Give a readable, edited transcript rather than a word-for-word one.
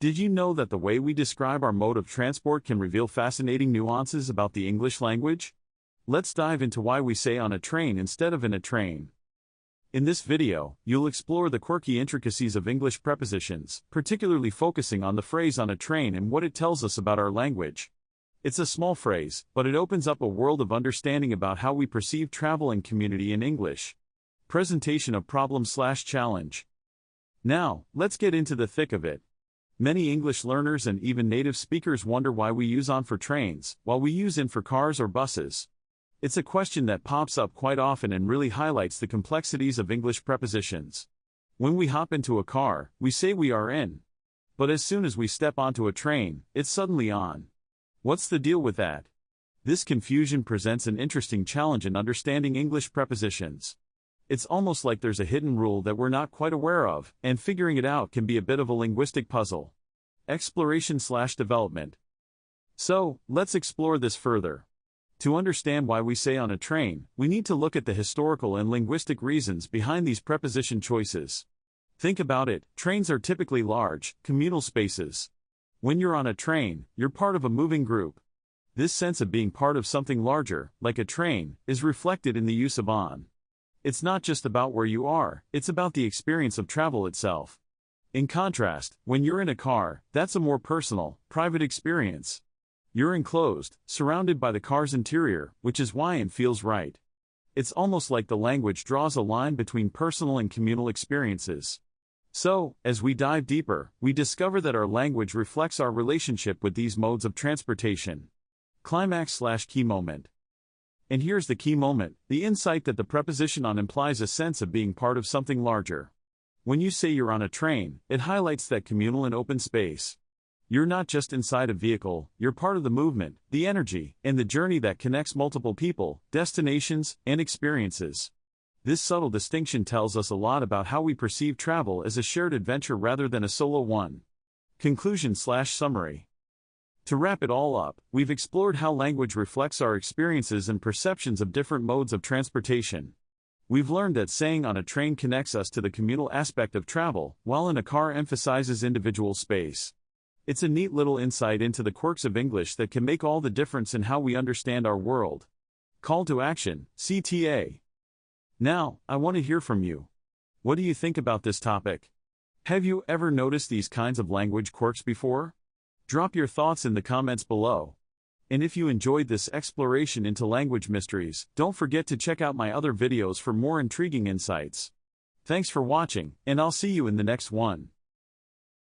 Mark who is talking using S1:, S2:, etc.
S1: Did you know that the way we describe our mode of transport can reveal fascinating nuances about the English language? Let's dive into why we say on a train instead of in a train. In this video, you'll explore the quirky intricacies of English prepositions, particularly focusing on the phrase on a train and what it tells us about our language. It's a small phrase, but it opens up a world of understanding about how we perceive travel and community in English. Presentation of problem/challenge. Now, let's get into the thick of it. Many English learners and even native speakers wonder why we use on for trains, while we use in for cars or buses. It's a question that pops up quite often and really highlights the complexities of English prepositions. When we hop into a car, we say we are in. But as soon as we step onto a train, it's suddenly on. What's the deal with that? This confusion presents an interesting challenge in understanding English prepositions. It's almost like there's a hidden rule that we're not quite aware of, and figuring it out can be a bit of a linguistic puzzle. Exploration/development. So, let's explore this further. To understand why we say on a train, we need to look at the historical and linguistic reasons behind these preposition choices. Think about it, trains are typically large, communal spaces. When you're on a train, you're part of a moving group. This sense of being part of something larger, like a train, is reflected in the use of on. It's not just about where you are, it's about the experience of travel itself. In contrast, when you're in a car, that's a more personal, private experience. You're enclosed, surrounded by the car's interior, which is why it feels right. It's almost like the language draws a line between personal and communal experiences. So, as we dive deeper, we discover that our language reflects our relationship with these modes of transportation. Climax/key moment. And here's the key moment, the insight that the preposition on implies a sense of being part of something larger. When you say you're on a train, it highlights that communal and open space. You're not just inside a vehicle, you're part of the movement, the energy, and the journey that connects multiple people, destinations, and experiences. This subtle distinction tells us a lot about how we perceive travel as a shared adventure rather than a solo one. Conclusion/summary. To wrap it all up, we've explored how language reflects our experiences and perceptions of different modes of transportation. We've learned that saying on a train connects us to the communal aspect of travel, while in a car emphasizes individual space. It's a neat little insight into the quirks of English that can make all the difference in how we understand our world. Call to action, CTA. Now, I want to hear from you. What do you think about this topic? Have you ever noticed these kinds of language quirks before? Drop your thoughts in the comments below. And if you enjoyed this exploration into language mysteries, don't forget to check out my other videos for more intriguing insights. Thanks for watching, and I'll see you in the next one.